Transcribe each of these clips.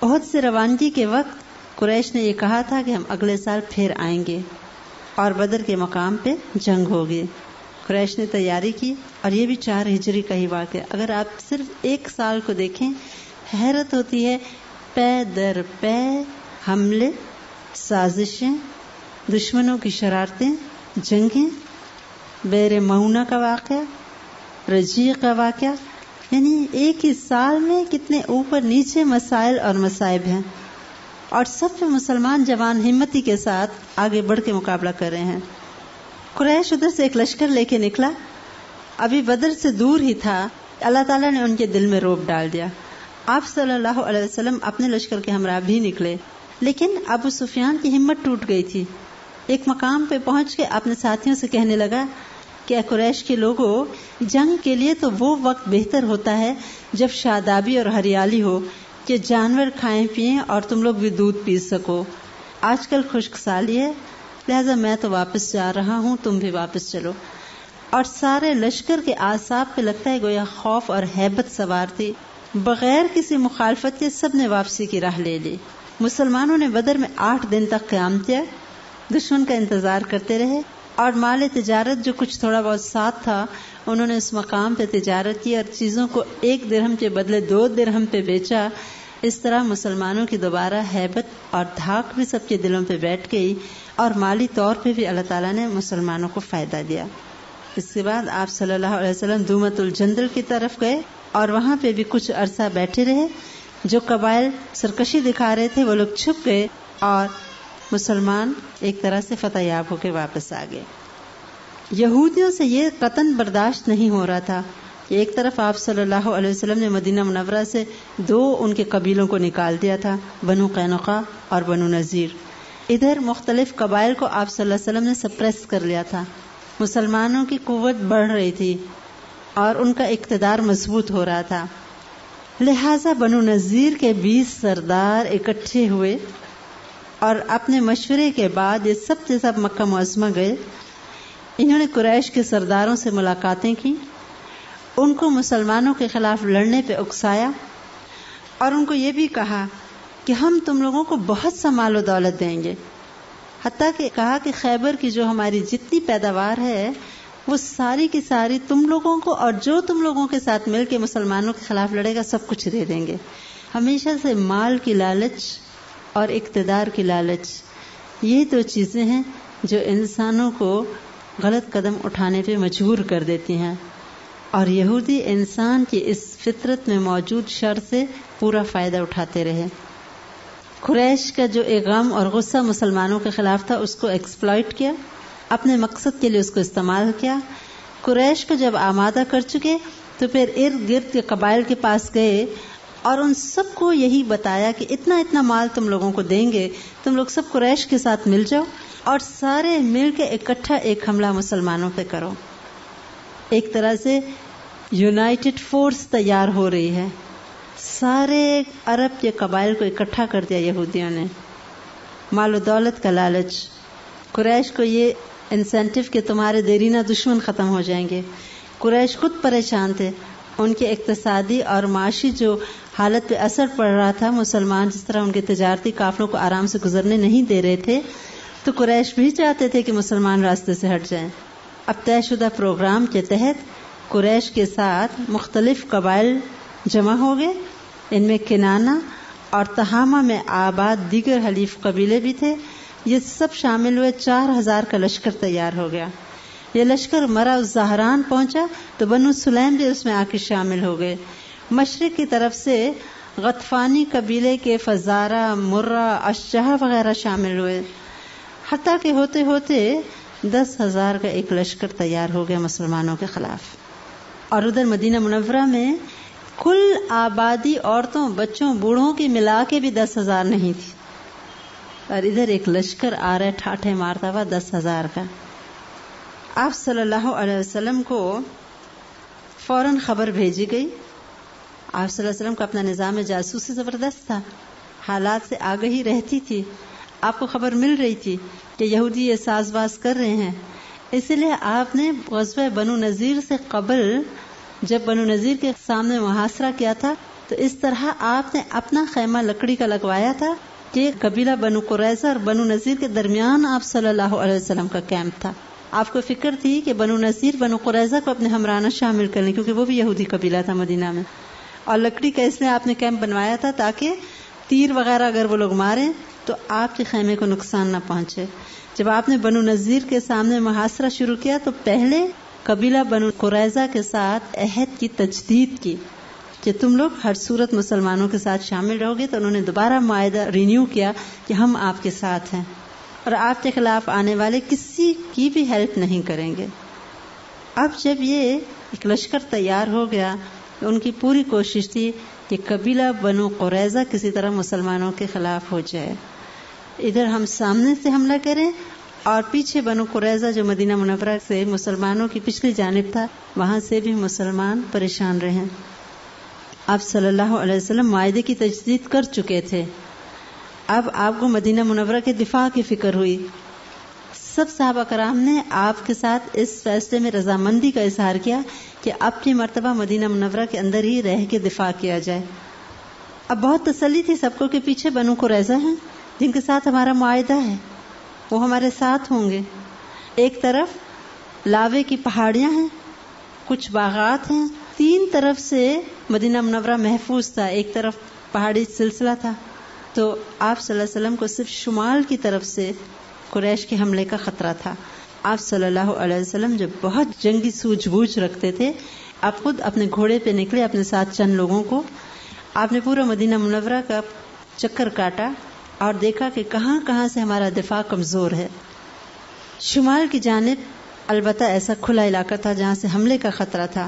احد سے روانگی کے وقت قریش نے یہ کہا تھا کہ ہم اگلے سال پھر آئیں گے اور بدر کے مقام پہ جنگ ہوگی. قریش نے تیاری کی اور یہ بھی 4 ہجری کا ہی واقعہ. اگر آپ صرف 1 سال کو دیکھیں حیرت ہوتی ہے. پے در پے حملے، سازشیں، دشمنوں کی شرارتیں، جنگیں، بیر معونہ کا واقعہ، رجیع کا واقعہ، یعنی ایک ہی سال میں کتنے اوپر نیچے مسائل اور مصائب ہیں، اور سب پہ مسلمان جوان ہمتی کے ساتھ آگے بڑھ کے مقابلہ کر رہے ہیں. قریش ادھر سے ایک لشکر لے کے نکلا، ابھی بدر سے دور ہی تھا. اللہ تعالیٰ نے ان کے دل میں رعب ڈال دیا. آپ صلی اللہ علیہ وسلم اپنے لشکر کے ہمراہ بھی نکلے، لیکن ابو سفیان کی ہمت ٹوٹ گئی تھی. ایک مقام پہ پہنچ کے اپنے ساتھیوں سے کہنے لگا کہ اے قریش کے لوگوں، جنگ کے لیے تو وہ وقت بہتر ہوتا ہے جب شادابی اور ہریالی ہو کہ جانور کھائیں پیئیں اور تم لوگ بھی دودھ پی سکو. آج کل خشک سالی ہے، لہذا میں تو واپس جا رہا ہوں، تم بھی واپس چلو. اور سارے لشکر کے اعصاب پہ لگتا ہے گویا خوف اور ہیبت سوار تھی. بغیر کسی مخالفت کے سب نے واپسی کی راہ لے لی. مسلمانوں نے بدر میں 8 دن تک قیام کیا، دشمن کا انتظار کرتے رہے، اور مال تجارت جو کچھ تھوڑا بہت ساتھ تھا انہوں نے اس مقام پہ تجارت کی اور چیزوں کو 1 درہم کے بدلے 2 درہم پہ بیچا. اس طرح مسلمانوں کی دوبارہ ہیبت اور دھاک بھی سب کے دلوں پہ بیٹھ گئی، اور مالی طور پہ بھی اللہ تعالیٰ نے مسلمانوں کو فائدہ دیا. اس کے بعد آپ صلی اللہ علیہ وسلم دومت الجندل کی طرف گئے اور وہاں پہ بھی کچھ عرصہ بیٹھے رہے. جو قبائل سرکشی دکھا رہے تھے وہ لوگ چھپ گئے اور مسلمان ایک طرح سے فتح یاب ہو کے واپس آ گئے. یہودیوں سے یہ قطعاً برداشت نہیں ہو رہا تھا کہ ایک طرف آپ صلی اللہ علیہ وسلم نے مدینہ منورہ سے 2 ان کے قبیلوں کو نکال دیا تھا، بنو قینقاع اور بنو نذیر. ادھر مختلف قبائل کو آپ صلی اللہ علیہ وسلم نے سپریس کر لیا تھا. مسلمانوں کی قوت بڑھ رہی تھی اور ان کا اقتدار مضبوط ہو رہا تھا. لہذا بنو نذیر کے 20 سردار اکٹھے ہوئے اور اپنے مشورے کے بعد یہ سب کے سب مکہ معظمہ گئے. انہوں نے قریش کے سرداروں سے ملاقاتیں کی، ان کو مسلمانوں کے خلاف لڑنے پہ اکسایا، اور ان کو یہ بھی کہا کہ ہم تم لوگوں کو بہت سا مال و دولت دیں گے. حتیٰ کہ کہا کہ خیبر کی جو ہماری جتنی پیداوار ہے وہ ساری کی ساری تم لوگوں کو، اور جو تم لوگوں کے ساتھ مل کے مسلمانوں کے خلاف لڑے گا سب کچھ دے دیں گے. ہمیشہ سے مال کی لالچ اور اقتدار کی لالچ، یہ 2 چیزیں ہیں جو انسانوں کو غلط قدم اٹھانے پہ مجبور کر دیتی ہیں، اور یہودی انسان کی اس فطرت میں موجود شر سے پورا فائدہ اٹھاتے رہے. قریش کا جو ایک غم اور غصہ مسلمانوں کے خلاف تھا اس کو ایکسپلائٹ کیا، اپنے مقصد کے لیے اس کو استعمال کیا. قریش کو جب آمادہ کر چکے تو پھر ارد گرد کے قبائل کے پاس گئے اور ان سب کو یہی بتایا کہ اتنا اتنا مال تم لوگوں کو دیں گے، تم لوگ سب قریش کے ساتھ مل جاؤ اور سارے مل کے اکٹھا ایک حملہ مسلمانوں پہ کرو. ایک طرح سے یونائٹڈ فورس تیار ہو رہی ہے. سارے عرب کے قبائل کو اکٹھا کر دیا یہودیوں نے. مال و دولت کا لالچ، قریش کو یہ انسینٹیو کہ تمہارے دیرینہ دشمن ختم ہو جائیں گے. قریش خود پریشان تھے، ان کے اقتصادی اور معاشی جو حالت پہ اثر پڑ رہا تھا، مسلمان جس طرح ان کے تجارتی قافلوں کو آرام سے گزرنے نہیں دے رہے تھے، تو قریش بھی چاہتے تھے کہ مسلمان راستے سے ہٹ جائیں. اب طے شدہ پروگرام کے تحت قریش کے ساتھ مختلف قبائل جمع ہو گئے. ان میں کنانہ اور تہامہ میں آباد دیگر حلیف قبیلے بھی تھے. یہ سب شامل ہوئے، 4000 کا لشکر تیار ہو گیا. یہ لشکر مرا الزہران پہنچا تو بنو سلیم بھی اس میں آ کے شامل ہو گئے. مشرق کی طرف سے غطفانی قبیلے کے فزارہ، مرہ، اشجع وغیرہ شامل ہوئے. حتیٰ کہ ہوتے ہوتے 10,000 کا ایک لشکر تیار ہو گیا مسلمانوں کے خلاف. اور ادھر مدینہ منورہ میں کل آبادی عورتوں، بچوں، بوڑھوں کی ملا کے بھی 10,000 نہیں تھی، اور ادھر ایک لشکر آ رہا ہے ٹھاٹھے مارتا ہوا 10,000 کا. آپ صلی اللہ علیہ وسلم کو فوراً خبر بھیجی گئی. آپ صلی اللہ علیہ وسلم کا اپنا نظام جاسوسی زبردست تھا، حالات سے آگہی رہتی تھی. آپ کو خبر مل رہی تھی کہ یہودی یہ ساز باز کر رہے ہیں. اسی لیے آپ نے غزوہ بنو نذیر سے قبل جب بنو نذیر کے سامنے محاصرہ کیا تھا تو اس طرح آپ نے اپنا خیمہ لکڑی کا لگوایا تھا کہ قبیلہ بنو قریظہ اور بنو نذیر کے درمیان آپ صلی اللہ علیہ وسلم کا کیمپ تھا. آپ کو فکر تھی کہ بنو نذیر بنو قریظہ کو اپنے ہمراہ شامل کر لیں کیونکہ وہ بھی یہودی قبیلہ تھا مدینہ میں. اور لکڑی کا اس لیے آپ نے کیمپ بنوایا تھا تاکہ تیر وغیرہ اگر وہ لوگ ماریں تو آپ کے خیمے کو نقصان نہ پہنچے. جب آپ نے بنو نذیر کے سامنے محاصرہ شروع کیا تو پہلے قبیلہ بنو قریظہ کے ساتھ عہد کی تجدید کی کہ تم لوگ ہر صورت مسلمانوں کے ساتھ شامل رہو گے. تو انہوں نے دوبارہ معاہدہ رینیو کیا کہ ہم آپ کے ساتھ ہیں اور آپ کے خلاف آنے والے کسی کی بھی ہیلپ نہیں کریں گے. اب جب یہ ایک لشکر تیار ہو گیا تو ان کی پوری کوشش تھی کہ قبیلہ بنو قریظہ کسی طرح مسلمانوں کے خلاف ہو جائے. ادھر ہم سامنے سے حملہ کریں اور پیچھے بنو قریظہ جو مدینہ منورہ سے مسلمانوں کی پچھلی جانب تھا وہاں سے بھی مسلمان پریشان رہے. آپ صلی اللہ علیہ وسلم معاہدے کی تجدید کر چکے تھے. اب آپ کو مدینہ منورہ کے دفاع کی فکر ہوئی. سب صحابہ کرام نے آپ کے ساتھ اس فیصلے میں رضامندی کا اظہار کیا کہ اپنی مرتبہ مدینہ منورہ کے اندر ہی رہ کے دفاع کیا جائے. اب بہت تسلی تھی سب کو کہ پیچھے بنو قریظہ ہیں جن کے ساتھ ہمارا معاہدہ ہے, وہ ہمارے ساتھ ہوں گے. ایک طرف لاوے کی پہاڑیاں ہیں, کچھ باغات ہیں, تین طرف سے مدینہ منورہ محفوظ تھا, ایک طرف پہاڑی سلسلہ تھا. تو آپ صلی اللہ علیہ وسلم کو صرف شمال کی طرف سے قریش کے حملے کا خطرہ تھا. آپ صلی اللہ علیہ وسلم جو بہت جنگی سوجھ بوجھ رکھتے تھے, آپ خود اپنے گھوڑے پہ نکلے اپنے ساتھ چند لوگوں کو. آپ نے پورا مدینہ منورہ کا چکر کاٹا اور دیکھا کہ کہاں کہاں سے ہمارا دفاع کمزور ہے. شمال کی جانب البتہ ایسا کھلا علاقہ تھا جہاں سے حملے کا خطرہ تھا.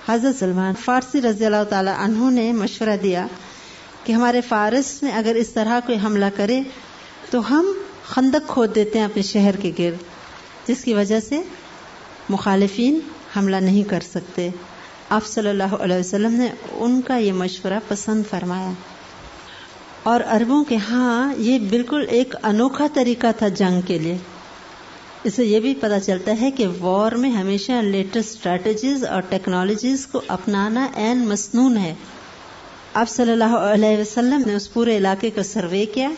حضرت سلمان فارسی رضی اللہ تعالی عنہ نے مشورہ دیا کہ ہمارے فارس میں اگر اس طرح کوئی حملہ کرے تو ہم خندق کھود دیتے ہیں اپنے شہر کے گرد, جس کی وجہ سے مخالفین حملہ نہیں کر سکتے. آپ صلی اللہ علیہ وسلم نے ان کا یہ مشورہ پسند فرمایا. اور عربوں کے ہاں یہ بالکل ایک انوکھا طریقہ تھا جنگ کے لیے. اس سے یہ بھی پتہ چلتا ہے کہ وار میں ہمیشہ لیٹسٹ اسٹریٹجیز اور ٹیکنالوجیز کو اپنانا عین مسنون ہے. آپ صلی اللہ علیہ وسلم نے اس پورے علاقے کو سروے کیا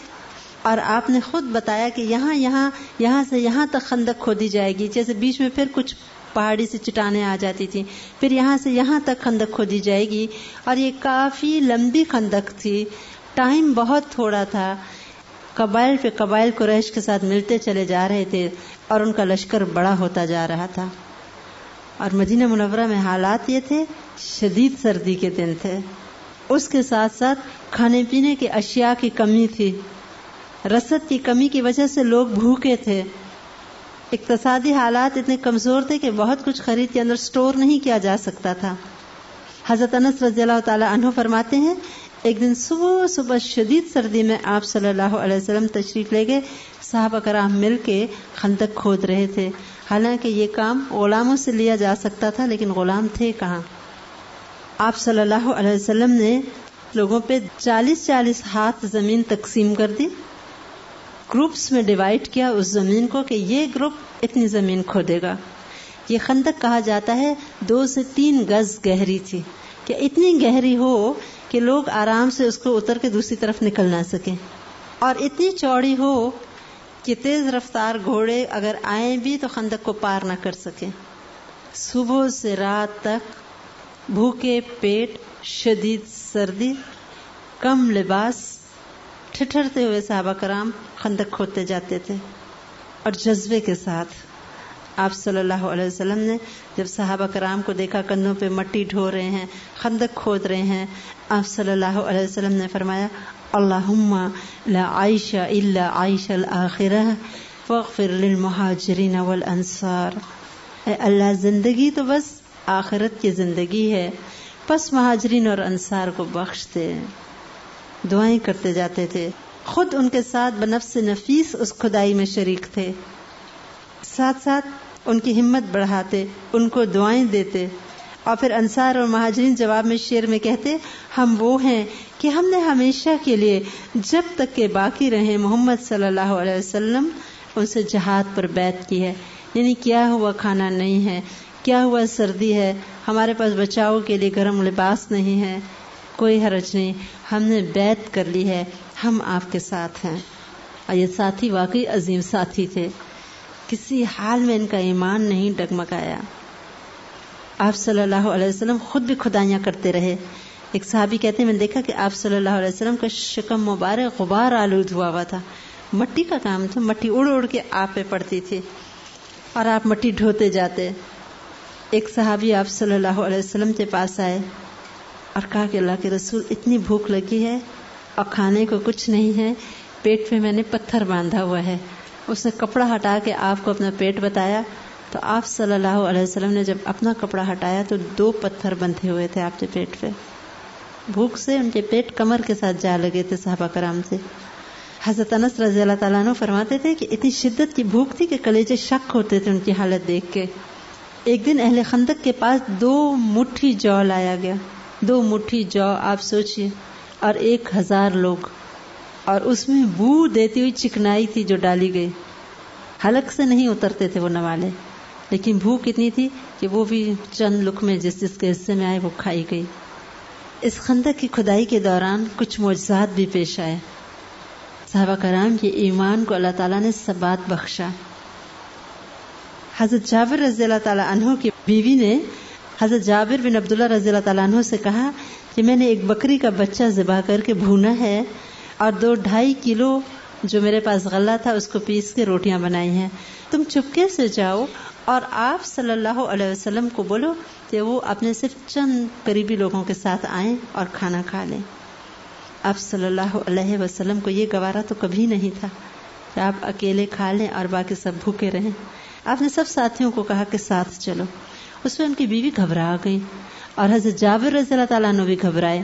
اور آپ نے خود بتایا کہ یہاں سے یہاں تک خندق کھودی جائے گی. جیسے بیچ میں پھر کچھ پہاڑی سے چٹانیں آ جاتی تھیں, پھر یہاں سے یہاں تک خندق کھودی جائے گی. اور یہ کافی لمبی خندق تھی, ٹائم بہت تھوڑا تھا. قبائل پہ قبائل قریش کے ساتھ ملتے چلے جا رہے تھے اور ان کا لشکر بڑا ہوتا جا رہا تھا. اور مدینہ منورہ میں حالات یہ تھے, شدید سردی کے دن تھے, اس کے ساتھ ساتھ کھانے پینے کی اشیاء کی کمی تھی, رسد کی کمی کی وجہ سے لوگ بھوکے تھے. اقتصادی حالات اتنے کمزور تھے کہ بہت کچھ خرید کے اندر سٹور نہیں کیا جا سکتا تھا. حضرت انس رضی اللہ تعالی عنہ فرماتے ہیں ایک دن صبح شدید سردی میں آپ صلی اللہ علیہ وسلم تشریف لے گئے. صحابہ کرام مل کے خندق کھود رہے تھے. حالانکہ یہ کام غلاموں سے لیا جا سکتا تھا لیکن غلام تھے کہاں. آپ صلی اللہ علیہ وسلم نے لوگوں پہ 40 ہاتھ زمین تقسیم کر دی, گروپس میں ڈیوائیڈ کیا اس زمین کو کہ یہ گروپ اتنی زمین کھودے گا. یہ خندق کہا جاتا ہے 2 سے 3 گز گہری تھی, کہ اتنی گہری ہو کہ لوگ آرام سے اس کو اتر کے دوسری طرف نکل نہ سکیں, اور اتنی چوڑی ہو کہ تیز رفتار گھوڑے اگر آئیں بھی تو خندق کو پار نہ کر سکیں. صبح سے رات تک بھوکے پیٹ, شدید سردی, کم لباس, ٹھٹھرتے ہوئے صحابہ کرام خندق کھودتے جاتے تھے. اور جذبے کے ساتھ آپ صلی اللہ علیہ وسلم نے جب صحابہ کرام کو دیکھا کندھوں پہ مٹی ڈھو رہے ہیں, خندق کھود رہے ہیں, آپ صلی اللہ علیہ وسلم نے فرمایا اللہم لا عیش الا عیش الآخرہ فاغفر للمہاجرین والانصار. اے اللہ, زندگی تو بس آخرت کی زندگی ہے, پس مہاجرین اور انصار کو بخش دے. دعائیں کرتے جاتے تھے, خود ان کے ساتھ بنفس نفیس اس کھدائی میں شریک تھے, ساتھ ساتھ ان کی ہمت بڑھاتے, ان کو دعائیں دیتے. اور پھر انصار اور مہاجرین جواب میں شعر میں کہتے ہم وہ ہیں کہ ہم نے ہمیشہ کے لیے جب تک کہ باقی رہیں محمد صلی اللہ علیہ وسلم ان سے جہاد پر بیعت کی ہے. یعنی کیا ہوا کھانا نہیں ہے, کیا ہوا سردی ہے, ہمارے پاس بچاؤ کے لیے گرم لباس نہیں ہے, کوئی حرج نہیں، ہم نے بیعت کر لی ہے، ہم آپ کے ساتھ ہیں۔ اور یہ ساتھی واقعی عظیم ساتھی تھے، کسی حال میں ان کا ایمان نہیں ڈگمگایا۔ آپ صلی اللہ علیہ وسلم خود بھی خدائیاں کرتے رہے۔ ایک صحابی کہتے ہیں میں نے دیکھا کہ آپ صلی اللہ علیہ وسلم کا شکم مبارک غبار آلود ہوا تھا، مٹی کا کام تھا، مٹی اڑ اڑ کے آپ پہ پڑتی تھی اور آپ مٹی ڈھوتے جاتے۔ ایک صحابی آپ صلی اللہ علیہ وسلم کے پاس آئے اور کہا کہ اللہ کے رسول اتنی بھوک لگی ہے اور کھانے کو کچھ نہیں ہے، پیٹ پہ میں نے پتھر باندھا ہوا ہے۔ اس نے کپڑا ہٹا کے آپ کو اپنا پیٹ بتایا تو آپ صلی اللہ علیہ وسلم نے جب اپنا کپڑا ہٹایا تو 2 پتھر بندھے ہوئے تھے آپ کے پیٹ پہ، بھوک سے ان کے پیٹ کمر کے ساتھ جا لگے تھے صحابہ کرام سے۔ حضرت انس رضی اللہ تعالیٰ عنہ فرماتے تھے کہ اتنی شدت کی بھوک تھی کہ کلیجے شک ہوتے تھے ان کی حالت دیکھ کے۔ ایک دن اہل خندق کے پاس 2 مٹھی جو لایا گیا، 2 مٹھی جو آپ سوچئے، اور 1000 لوگ، اور اس میں بو دیتی ہوئی چکنائی تھی جو ڈالی گئی، حلق سے نہیں اترتے تھے وہ نوالے، لیکن بھوک اتنی تھی کہ وہ بھی چند لقمے جس کے حصے میں آئے وہ کھائی گئی۔ اس خندق کی کھدائی کے دوران کچھ معجزات بھی پیش آئے۔ صحابہ کرام کے ایمان کو اللہ تعالیٰ نے ثبات بخشا۔ حضرت جابر رضی اللہ تعالیٰ عنہ کی بیوی نے حضرت جابر بن عبداللہ رضی اللہ تعالیٰ عنہ سے کہا کہ میں نے ایک بکری کا بچہ ذبح کر کے بھونا ہے اور 2-2.5 کلو جو میرے پاس غلہ تھا اس کو پیس کے روٹیاں بنائی ہیں، تم چپکے سے جاؤ اور آپ صلی اللہ علیہ وسلم کو بولو کہ وہ اپنے صرف چند قریبی لوگوں کے ساتھ آئیں اور کھانا کھا لیں۔ آپ صلی اللہ علیہ وسلم کو یہ گوارا تو کبھی نہیں تھا کہ آپ اکیلے کھا لیں اور باقی سب بھوکے رہیں۔ آپ نے سب ساتھیوں کو کہا کہ ساتھ چلو۔ اس میں ان کی بیوی گھبرا گئی اور حضرت جابر رضی اللہ تعالیٰ عنہ بھی گھبرائے۔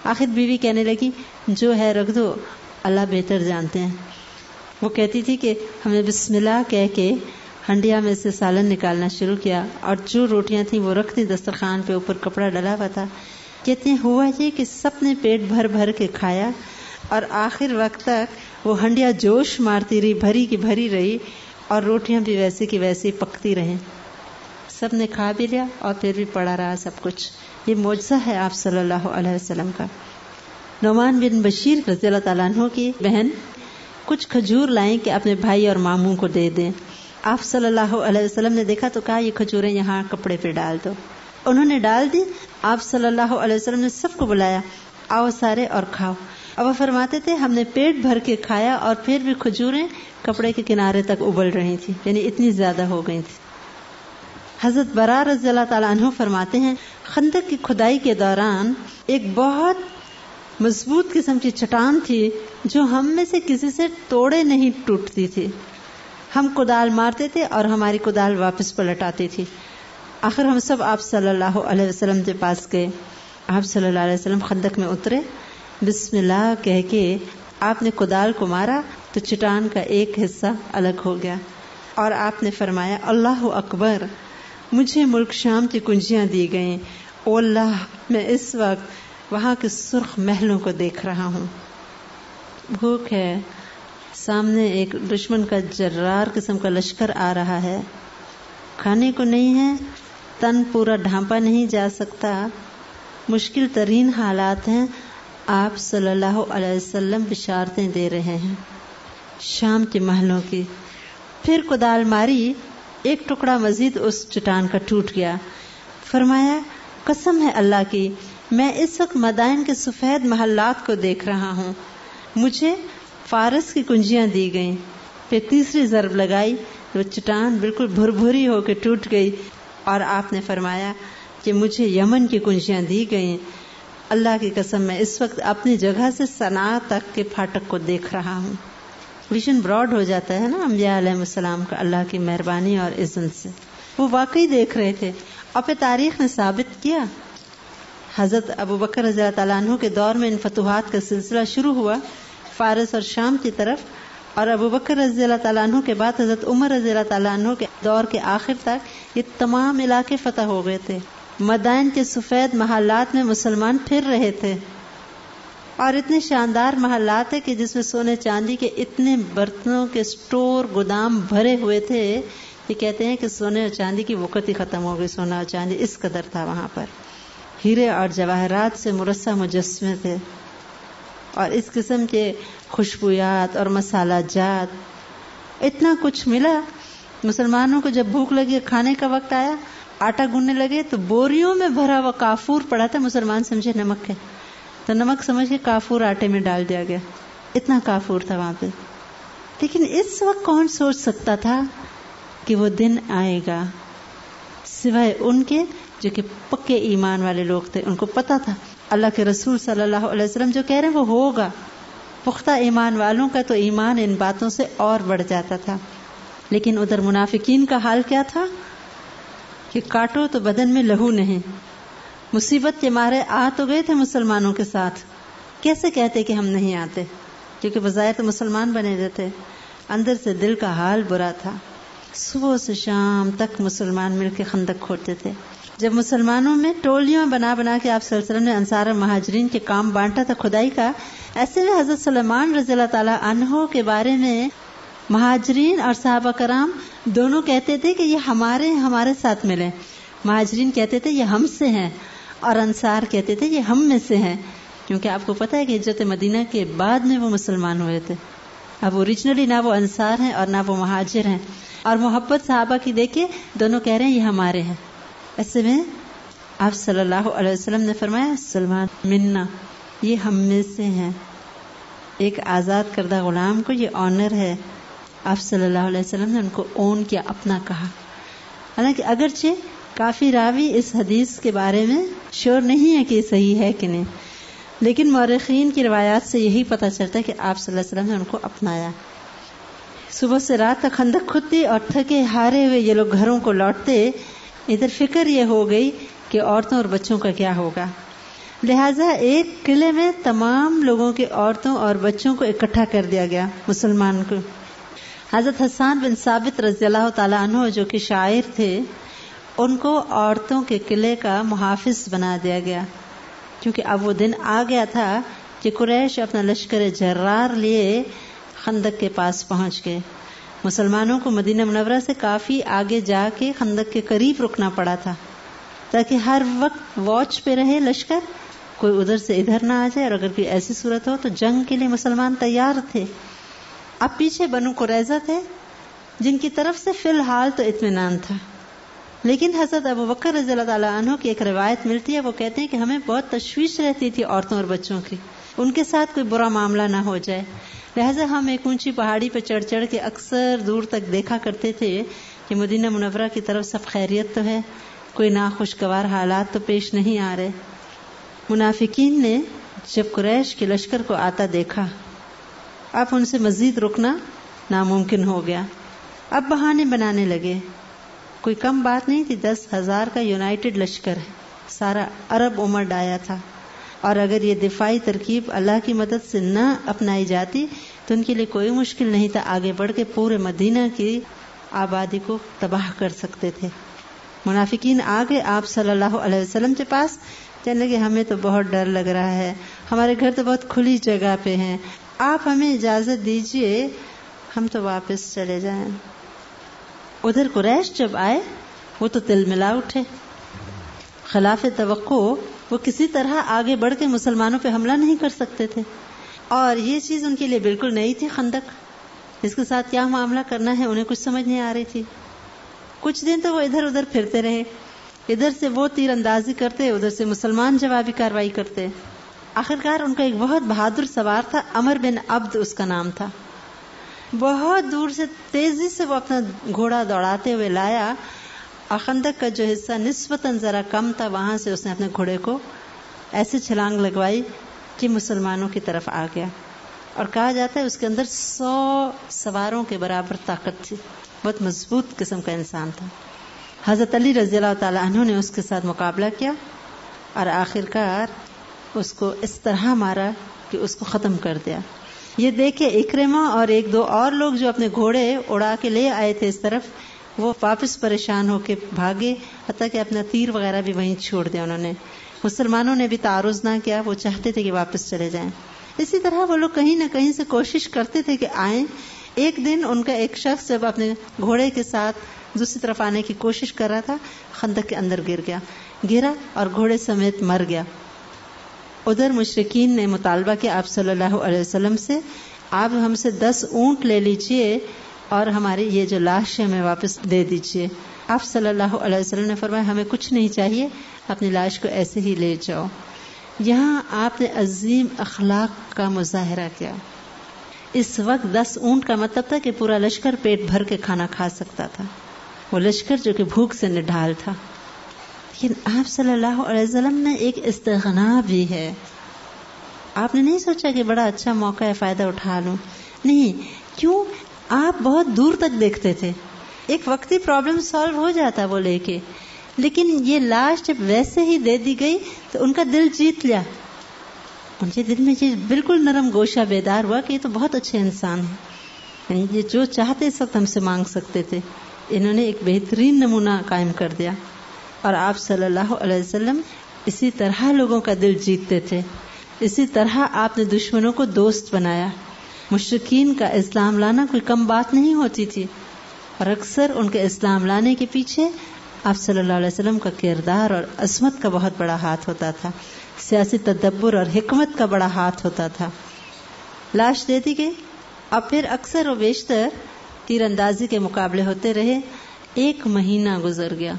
آخر بیوی کہنے لگی جو ہے رکھ دو، اللہ بہتر جانتے ہیں۔ وہ کہتی تھی کہ ہم نے بسم اللہ کہہ کے ہنڈیا میں سے سالن نکالنا شروع کیا اور جو روٹیاں تھیں وہ رکھ دی دسترخوان پہ، اوپر کپڑا ڈلا ہوا تھا۔ کہتے ہیں ہوا یہ کہ سب نے پیٹ بھر بھر کے کھایا اور آخر وقت تک وہ ہنڈیا جوش مارتی رہی، بھری کی بھری رہی، اور روٹیاں بھی ویسے کی ویسے پکتی رہیں۔ سب نے کھا بھی لیا اور پھر بھی پڑا رہا سب کچھ۔ یہ معجزہ ہے آپ صلی اللہ علیہ وسلم کا۔ نعمان بن بشیر رضی اللہ تعالیٰ عنہ کی بہن کچھ کھجور لائیں کہ اپنے بھائی اور ماموں کو دے دیں۔ آپ صلی اللہ علیہ وسلم نے دیکھا تو کہا یہ کھجوریں یہاں کپڑے پہ ڈال دو۔ انہوں نے ڈال دی۔ آپ صلی اللہ علیہ وسلم نے سب کو بلایا، آؤ سارے اور کھاؤ۔ اب وہ فرماتے تھے ہم نے پیٹ بھر کے کھایا اور پھر بھی کھجوریں کپڑے کے کنارے تک ابل رہی تھی، یعنی اتنی زیادہ ہو گئی تھی۔ حضرت برا رضی اللہ تعالیٰ عنہ فرماتے ہیں خندق کی کھدائی کے دوران ایک بہت مضبوط قسم کی چٹان تھی جو ہم میں سے کسی سے توڑے نہیں ٹوٹتی تھی۔ ہم کدال مارتے تھے اور ہماری کدال واپس پلٹ آتی تھی۔ آخر ہم سب آپ صلی اللہ علیہ وسلم کے پاس گئے۔ آپ صلی اللہ علیہ وسلم خندق میں اترے، بسم اللہ کہہ کے آپ نے کدال کو مارا تو چٹان کا ایک حصہ الگ ہو گیا اور آپ نے فرمایا اللہ اکبر، مجھے ملک شام کی کنجیاں دی گئیں، او اللہ میں اس وقت وہاں کے سرخ محلوں کو دیکھ رہا ہوں۔ بھوک ہے، سامنے ایک دشمن کا جرار قسم کا لشکر آ رہا ہے، کھانے کو نہیں ہے، تن پورا ڈھانپا نہیں جا سکتا، مشکل ترین حالات ہیں۔ آپ صلی اللہ علیہ وسلم بشارتیں دے رہے ہیں شام کے محلوں کی۔ پھر کدال ماری، ایک ٹکڑا مزید اس چٹان کا ٹوٹ گیا۔ فرمایا قسم ہے اللہ کی، میں اس وقت مدائن کے سفید محلات کو دیکھ رہا ہوں، مجھے فارس کی کنجیاں دی گئیں۔ پھر تیسری ضرب لگائی، وہ چٹان بالکل بھربھری ہو کے ٹوٹ گئی اور آپ نے فرمایا کہ مجھے یمن کی کنجیاں دی گئیں۔ اللہ کی قسم میں اس وقت اپنی جگہ سے صنعاء تک کے پھاٹک کو دیکھ رہا ہوں۔ ویژن براڈ ہو جاتا ہے نا انبیاء علیہ السلام کا اللہ کی مہربانی اور اذن سے۔ وہ واقعی دیکھ رہے تھے اور پھر تاریخ نے ثابت کیا۔ حضرت ابو بکر رضی اللہ تعالیٰ عنہ کے دور میں ان فتوحات کا سلسلہ شروع ہوا فارس اور شام کی طرف، اور ابو بکر رضی اللہ تعالیٰ عنہ کے بعد حضرت عمر رضی اللہ تعالیٰ عنہ کے دور کے آخر تک یہ تمام علاقے فتح ہو گئے تھے۔ مدائن کے سفید محلات میں مسلمان پھر رہے تھے، اور اتنے شاندار محلات ہیں کہ جس میں سونے چاندی کے اتنے برتنوں کے سٹور گودام بھرے ہوئے تھے کہ کہتے ہیں کہ سونے اور چاندی کی وقت ہی ختم ہو گئی، سونا اور چاندی اس قدر تھا وہاں پر۔ ہیرے اور جواہرات سے مرصع مجسمے تھے، اور اس قسم کے خوشبویات اور مسالہ جات اتنا کچھ ملا۔ مسلمانوں کو جب بھوک لگی، کھانے کا وقت آیا، آٹا گوننے لگے تو بوریوں میں بھرا ہوا کافور پڑا تھا، مسلمان سمجھے نمک ہے تو نمک سمجھ کے کافور آٹے میں ڈال دیا گیا، اتنا کافور تھا وہاں پہ۔ لیکن اس وقت کون سوچ سکتا تھا کہ وہ دن آئے گا، سوائے ان کے جو کہ پکے ایمان والے لوگ تھے، ان کو پتا تھا اللہ کے رسول صلی اللہ علیہ وسلم جو کہہ رہے ہیں وہ ہوگا۔ پختہ ایمان والوں کا تو ایمان ان باتوں سے اور بڑھ جاتا تھا۔ لیکن ادھر منافقین کا حال کیا تھا کہ کاٹو تو بدن میں لہو نہیں، مصیبت کے مارے آ تو گئے تھے مسلمانوں کے ساتھ، کیسے کہتے کہ ہم نہیں آتے، کیونکہ بظاہر تو مسلمان بنے رہتے، اندر سے دل کا حال برا تھا۔ صبح سے شام تک مسلمان مل کے خندق کھودتے تھے۔ جب مسلمانوں میں ٹولیاں بنا بنا کے آپ صلی اللہ علیہ وسلم نے انصار اور مہاجرین کے کام بانٹا تھا کھدائی کا، ایسے میں حضرت سلیمان رضی اللہ تعالیٰ عنہ کے بارے میں مہاجرین اور صحابہ کرام دونوں کہتے تھے کہ یہ ہمارے ساتھ ملے۔ مہاجرین کہتے تھے یہ ہم سے ہیں، اور انصار کہتے تھے یہ ہم میں سے ہیں، کیونکہ آپ کو پتہ ہے کہ ہجرت مدینہ کے بعد میں وہ مسلمان ہوئے تھے۔ اب اوریجنلی نہ وہ انصار ہیں اور نہ وہ مہاجر ہیں، اور محبت صحابہ کی دیکھے دونوں کہہ رہے ہیں یہ ہمارے ہیں۔ ایسے میں آپ صلی اللہ علیہ وسلم نے فرمایا سلمان منا، یہ ہم میں سے ہیں۔ ایک آزاد کردہ غلام کو یہ آنر ہے، آپ صلی اللہ علیہ وسلم نے ان کو اون کیا، اپنا کہا۔ حالانکہ اگرچہ کافی راوی اس حدیث کے بارے میں شور نہیں ہے کہ یہ صحیح ہے کہ نہیں، لیکن مورخین کی روایات سے یہی پتہ چلتا ہے کہ آپ صلی اللہ علیہ وسلم نے ان کو اپنایا۔ صبح سے رات تک خندق کھودتے اور تھکے ہارے ہوئے یہ لوگ گھروں کو لوٹتے، ادھر فکر یہ ہو گئی کہ عورتوں اور بچوں کا کیا ہوگا۔ لہٰذا ایک قلعے میں تمام لوگوں کے عورتوں اور بچوں کو اکٹھا کر دیا گیا مسلمان کو۔ حضرت حسان بن ثابت رضی اللہ تعالیٰ عنہ جو کہ شاعر تھے، ان کو عورتوں کے قلعے کا محافظ بنا دیا گیا، کیونکہ اب وہ دن آ گیا تھا کہ قریش اپنا لشکر جرار لیے خندق کے پاس پہنچ گئے۔ مسلمانوں کو مدینہ منورہ سے کافی آگے جا کے خندق کے قریب رکنا پڑا تھا تاکہ ہر وقت واچ پہ رہے لشکر، کوئی ادھر سے ادھر نہ آ جائے، اور اگر کوئی ایسی صورت ہو تو جنگ کے لیے مسلمان تیار تھے۔ اب پیچھے بنو قریظہ تھے جن کی طرف سے فی الحال تو اطمینان تھا، لیکن حضرت ابوبکر رضی اللہ تعالیٰ عنہ کی ایک روایت ملتی ہے، وہ کہتے ہیں کہ ہمیں بہت تشویش رہتی تھی عورتوں اور بچوں کی، ان کے ساتھ کوئی برا معاملہ نہ ہو جائے، لہٰذا ہم ایک اونچی پہاڑی پہ چڑھ چڑھ کے اکثر دور تک دیکھا کرتے تھے کہ مدینہ منورہ کی طرف سب خیریت تو ہے، کوئی ناخوشگوار حالات تو پیش نہیں آ رہے۔ منافقین نے جب قریش کے لشکر کو آتا دیکھا، اب ان سے مزید رکنا ناممکن ہو گیا، اب بہانے بنانے لگے۔ کوئی کم بات نہیں تھی، 10,000 کا یونائٹڈ لشکر ہے، سارا عرب امر آیا تھا، اور اگر یہ دفاعی ترکیب اللہ کی مدد سے نہ اپنائی جاتی تو ان کے لیے کوئی مشکل نہیں تھا، آگے بڑھ کے پورے مدینہ کی آبادی کو تباہ کر سکتے تھے۔ منافقین آگے آپ صلی اللہ علیہ وسلم کے پاس کہنے لگے ہمیں تو بہت ڈر لگ رہا ہے، ہمارے گھر تو بہت کھلی جگہ پہ ہیں، آپ ہمیں اجازت دیجئے ہم تو واپس چلے جائیں۔ ادھر قریش جب آئے وہ تو تل ملا اٹھے، خلاف توقع وہ کسی طرح آگے بڑھ کے مسلمانوں پہ حملہ نہیں کر سکتے تھے، اور یہ چیز ان کے لیے بالکل نئی تھی، خندق، اس کے ساتھ کیا معاملہ کرنا ہے انہیں کچھ سمجھ نہیں آ رہی تھی۔ کچھ دن تو وہ ادھر ادھر پھرتے رہے، ادھر سے وہ تیر اندازی کرتے، ادھر سے مسلمان جوابی کاروائی کرتے۔ آخرکار ان کا ایک بہت بہادر سوار تھا، عمر بن عبد اس کا نام تھا، بہت دور سے تیزی سے وہ اپنا گھوڑا دوڑاتے ہوئے لایا، اور خندق کا جو حصہ نسبتاً ذرا کم تھا وہاں سے اس نے اپنے گھوڑے کو ایسے چھلانگ لگوائی کہ مسلمانوں کی طرف آ گیا، اور کہا جاتا ہے اس کے اندر 100 سواروں کے برابر طاقت تھی، بہت مضبوط قسم کا انسان تھا۔ حضرت علی رضی اللہ تعالیٰ عنہ نے اس کے ساتھ مقابلہ کیا، اور آخرکار اس کو اس طرح مارا کہ اس کو ختم کر دیا۔ یہ دیکھ کے اکرمہ اور ایک دو اور لوگ جو اپنے گھوڑے اڑا کے لے آئے تھے اس طرف، وہ واپس پریشان ہو کے بھاگے، حتیٰ کہ اپنا تیر وغیرہ بھی وہیں چھوڑ دیا انہوں نے۔ مسلمانوں نے بھی تعارض نہ کیا، وہ چاہتے تھے کہ واپس چلے جائیں۔ اسی طرح وہ لوگ کہیں نہ کہیں سے کوشش کرتے تھے کہ آئیں، ایک دن ان کا ایک شخص جب اپنے گھوڑے کے ساتھ دوسری طرف آنے کی کوشش کر رہا تھا، خندق کے اندر گرا اور گھوڑے سمیت مر گیا۔ ادھر مشرکین نے مطالبہ کیا آپ صلی اللہ علیہ وسلم سے، آپ ہم سے 10 اونٹ لے لیجئے اور ہماری یہ جو لاش ہے ہمیں واپس دے دیجئے۔ آپ صلی اللہ علیہ وسلم نے فرمایا ہمیں کچھ نہیں چاہیے، اپنی لاش کو ایسے ہی لے جاؤ۔ یہاں آپ نے عظیم اخلاق کا مظاہرہ کیا۔ اس وقت 10 اونٹ کا مطلب تھا کہ پورا لشکر پیٹ بھر کے کھانا کھا سکتا تھا، وہ لشکر جو کہ بھوک سے نڈھال تھا۔ لیکن آپ صلی اللہ علیہ وسلم میں ایک استغنا بھی ہے۔ آپ نے نہیں سوچا کہ بڑا اچھا موقع ہے، فائدہ اٹھا لوں، نہیں، کیوں؟ آپ بہت دور تک دیکھتے تھے، ایک وقتی پرابلم سالو ہو جاتا وہ لے کے، لیکن یہ لاش جب ویسے ہی دے دی گئی تو ان کا دل جیت لیا، ان کے دل میں یہ بالکل نرم گوشہ بیدار ہوا کہ یہ تو بہت اچھے انسان ہیں، یعنی یہ جو چاہتے اس وقت ہم سے مانگ سکتے تھے۔ انہوں نے ایک بہترین نمونہ قائم کر دیا، اور آپ صلی اللہ علیہ وسلم اسی طرح لوگوں کا دل جیتتے تھے، اسی طرح آپ نے دشمنوں کو دوست بنایا۔ مشرکین کا اسلام لانا کوئی کم بات نہیں ہوتی تھی، اور اکثر ان کے اسلام لانے کے پیچھے آپ صلی اللہ علیہ وسلم کا کردار اور عظمت کا بہت بڑا ہاتھ ہوتا تھا، سیاسی تدبر اور حکمت کا بڑا ہاتھ ہوتا تھا۔ لاش دے دی گئی، اب پھر اکثر و بیشتر تیر اندازی کے مقابلے ہوتے رہے۔ 1 مہینہ گزر گیا،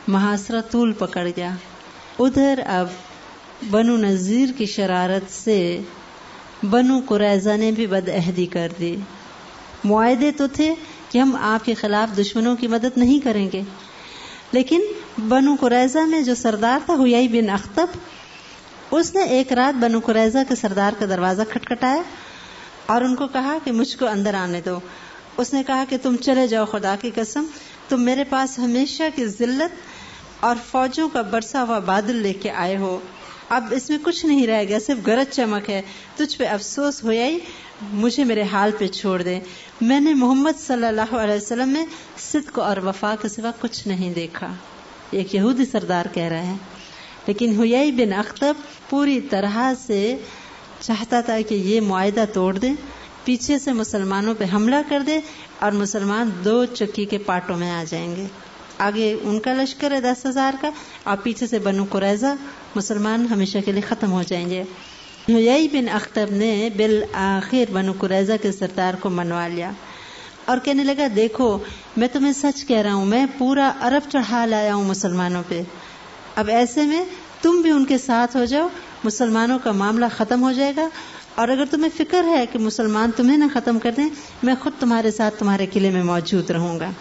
محاصرہ طول پکڑ گیا۔ ادھر اب بنو نذیر کی شرارت سے بنو قریظہ نے بھی بدعہدی کر دی۔ معاہدے تو تھے کہ ہم آپ کے خلاف دشمنوں کی مدد نہیں کریں گے، لیکن بنو قریظہ میں جو سردار تھا حیی بن اخطب، اس نے ایک رات بنو قریظہ کے سردار کا دروازہ کھٹکھٹایا اور ان کو کہا کہ مجھ کو اندر آنے دو۔ اس نے کہا کہ تم چلے جاؤ، خدا کی قسم تم میرے پاس ہمیشہ کی ذلت اور فوجوں کا برسا ہوا بادل لے کے آئے ہو، اب اس میں کچھ نہیں رہ گیا، صرف گرج چمک ہے، تجھ پہ افسوس ہوئی، مجھے میرے حال پہ چھوڑ دے۔ میں نے محمد صلی اللہ علیہ وسلم میں صدق اور وفا کے سوا کچھ نہیں دیکھا، ایک یہودی سردار کہہ رہا ہے۔ لیکن حیی بن اخطب پوری طرح سے چاہتا تھا کہ یہ معاہدہ توڑ دے، پیچھے سے مسلمانوں پہ حملہ کر دے اور مسلمان 2 چکی کے پاٹوں میں آ جائیں گے۔ آگے ان کا لشکر ہے 10,000 کا، اور پیچھے سے بنو قریظہ، مسلمان ہمیشہ کے لیے ختم ہو جائیں گے۔ حیی بن اخطب نے بالآخر بنو قریظہ کے سردار کو منوا لیا اور کہنے لگا دیکھو میں تمہیں سچ کہہ رہا ہوں، میں پورا عرب چڑھا لایا ہوں مسلمانوں پہ، اب ایسے میں تم بھی ان کے ساتھ ہو جاؤ، مسلمانوں کا معاملہ ختم ہو جائے گا، اور اگر تمہیں فکر ہے کہ مسلمان تمہیں نہ ختم کر دیں، میں خود تمہارے ساتھ تمہارے قلعے میں موجود رہوں گا۔